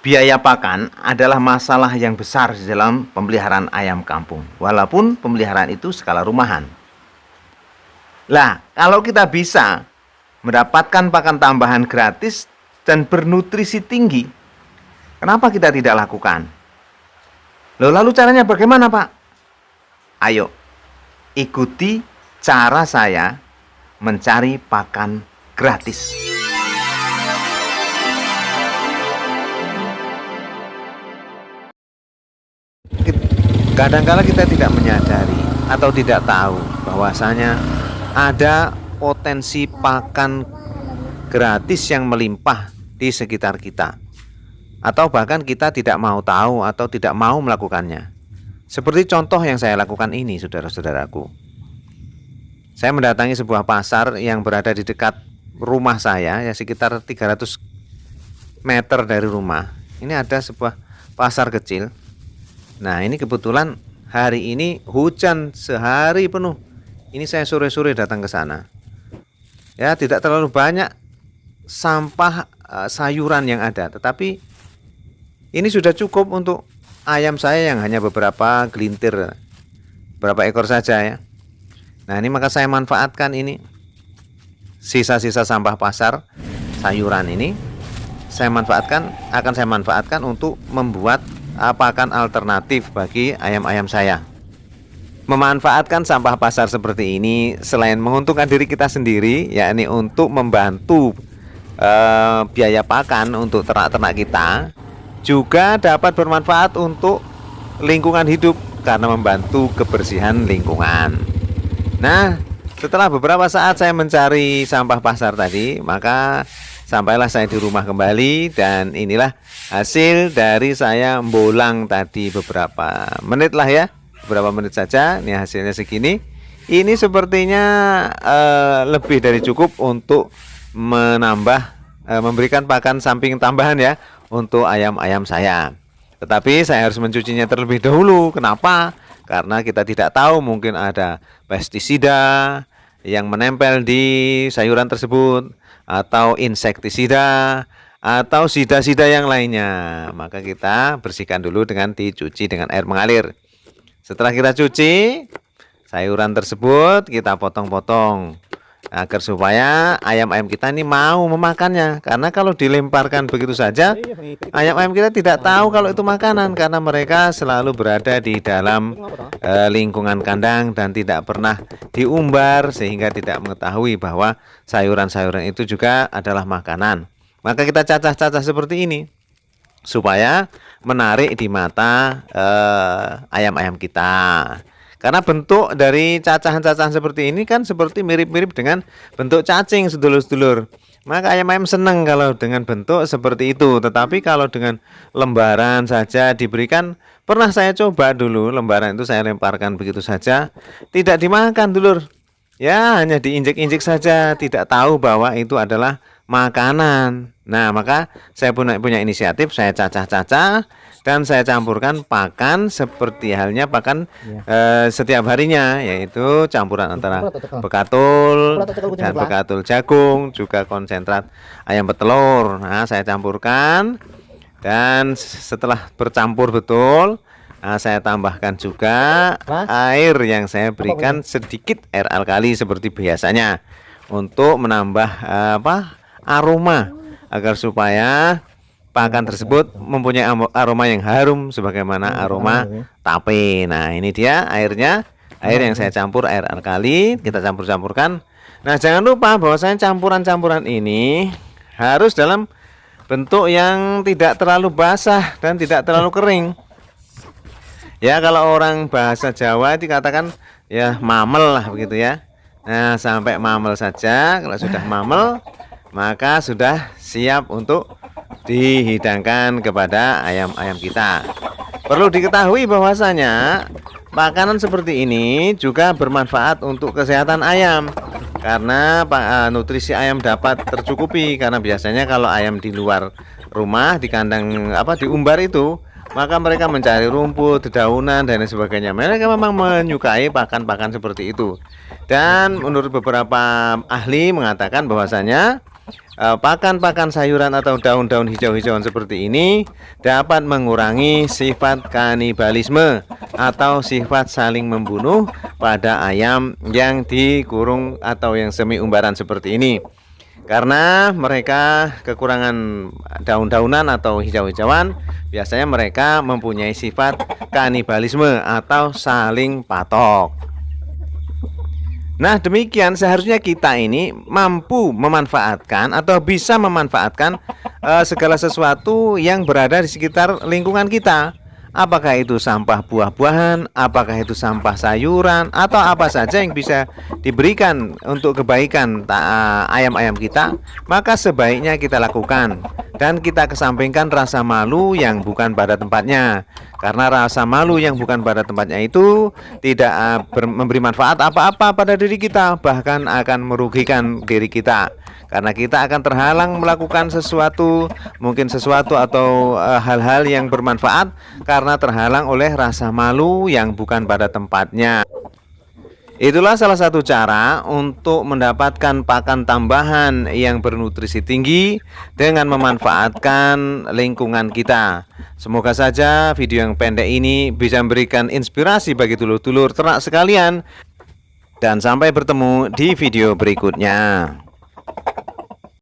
Biaya pakan adalah masalah yang besar di dalam pemeliharaan ayam kampung, walaupun pemeliharaan itu skala rumahan. Lah, kalau kita bisa mendapatkan pakan tambahan gratis dan bernutrisi tinggi, kenapa kita tidak lakukan? Loh, lalu caranya bagaimana, Pak? Ayo, ikuti cara saya mencari pakan gratis. Kadangkala kita tidak menyadari atau tidak tahu bahwasanya ada potensi pakan gratis yang melimpah di sekitar kita, atau bahkan kita tidak mau tahu atau tidak mau melakukannya. Seperti contoh yang saya lakukan ini, saudara-saudaraku. Saya mendatangi sebuah pasar yang berada di dekat rumah saya, ya sekitar 300 meter dari rumah. Ini ada sebuah pasar kecil. Nah, ini kebetulan hari ini hujan sehari penuh. Ini saya sore-sore datang ke sana. Ya, tidak terlalu banyak sampah sayuran yang ada, tetapi ini sudah cukup untuk ayam saya yang hanya beberapa gelintir, beberapa ekor saja ya. Nah, ini maka saya manfaatkan ini sisa-sisa sampah pasar sayuran ini. Akan saya manfaatkan untuk membuat pakan alternatif bagi ayam-ayam saya. Memanfaatkan sampah pasar seperti ini selain menguntungkan diri kita sendiri, yakni untuk membantu biaya pakan untuk ternak-ternak kita, juga dapat bermanfaat untuk lingkungan hidup karena membantu kebersihan lingkungan. Nah, setelah beberapa saat saya mencari sampah pasar tadi, maka sampailah saya di rumah kembali, dan inilah hasil dari saya bolang tadi beberapa menit lah ya, beberapa menit saja. Ini hasilnya segini. Ini sepertinya lebih dari cukup untuk memberikan pakan samping tambahan ya untuk ayam-ayam saya. Tetapi saya harus mencucinya terlebih dahulu. Kenapa? Karena kita tidak tahu, mungkin ada pestisida yang menempel di sayuran tersebut, atau insektisida, atau sida-sida yang lainnya. Maka kita bersihkan dulu dengan dicuci dengan air mengalir. Setelah kita cuci, sayuran tersebut kita potong-potong agar supaya ayam-ayam kita ini mau memakannya. Karena kalau dilemparkan begitu saja, ayam-ayam kita tidak tahu kalau itu makanan, karena mereka selalu berada di dalam lingkungan kandang dan tidak pernah diumbar, sehingga tidak mengetahui bahwa sayuran-sayuran itu juga adalah makanan. Maka kita cacah-cacah seperti ini supaya menarik di mata ayam-ayam kita. Karena bentuk dari cacahan-cacahan seperti ini kan seperti mirip-mirip dengan bentuk cacing, sedulur-sedulur. Maka ayam-ayam senang kalau dengan bentuk seperti itu. Tetapi kalau dengan lembaran saja diberikan, pernah saya coba dulu, lembaran itu saya lemparkan begitu saja, tidak dimakan, dulur. Ya, hanya diinjek-injek saja, tidak tahu bahwa itu adalah makanan. Nah, maka saya punya inisiatif, saya cacah-cacah dan saya campurkan pakan seperti halnya pakan setiap harinya, yaitu campuran antara bekatul dan bekatul jagung, juga konsentrat ayam petelur. Nah, saya campurkan, dan setelah bercampur betul, saya tambahkan juga air yang saya berikan sedikit air alkali seperti biasanya untuk menambah aroma, agar supaya pakan tersebut mempunyai aroma yang harum sebagaimana aroma tape. Nah, ini dia airnya, air yang saya campur air alkali, kita campur-campurkan. Nah, jangan lupa bahwasanya campuran-campuran ini harus dalam bentuk yang tidak terlalu basah dan tidak terlalu kering. Ya, kalau orang bahasa Jawa dikatakan ya mamel lah begitu ya. Nah, sampai mamel saja. Kalau sudah mamel, maka sudah siap untuk dihidangkan kepada ayam-ayam kita. Perlu diketahui bahwasanya makanan seperti ini juga bermanfaat untuk kesehatan ayam, karena nutrisi ayam dapat tercukupi. Karena biasanya kalau ayam di luar rumah, di kandang di umbar itu, maka mereka mencari rumput, dedaunan dan lain sebagainya. Mereka memang menyukai pakan-pakan seperti itu. Dan menurut beberapa ahli mengatakan bahwasanya pakan-pakan sayuran atau daun-daun hijau-hijauan seperti ini dapat mengurangi sifat kanibalisme atau sifat saling membunuh pada ayam yang dikurung atau yang semi umbaran seperti ini. Karena mereka kekurangan daun-daunan atau hijau-hijauan, biasanya mereka mempunyai sifat kanibalisme atau saling patok. Nah, demikian seharusnya kita ini mampu memanfaatkan atau bisa memanfaatkan segala sesuatu yang berada di sekitar lingkungan kita. Apakah itu sampah buah-buahan, apakah itu sampah sayuran, atau apa saja yang bisa diberikan untuk kebaikan ayam-ayam kita, maka sebaiknya kita lakukan. Dan kita kesampingkan rasa malu yang bukan pada tempatnya. Karena rasa malu yang bukan pada tempatnya itu tidak memberi manfaat apa-apa pada diri kita, bahkan akan merugikan diri kita. Karena kita akan terhalang melakukan sesuatu, mungkin sesuatu atau hal-hal yang bermanfaat karena terhalang oleh rasa malu yang bukan pada tempatnya. Itulah salah satu cara untuk mendapatkan pakan tambahan yang bernutrisi tinggi dengan memanfaatkan lingkungan kita. Semoga saja video yang pendek ini bisa memberikan inspirasi bagi dulur-dulur ternak sekalian. Dan sampai bertemu di video berikutnya.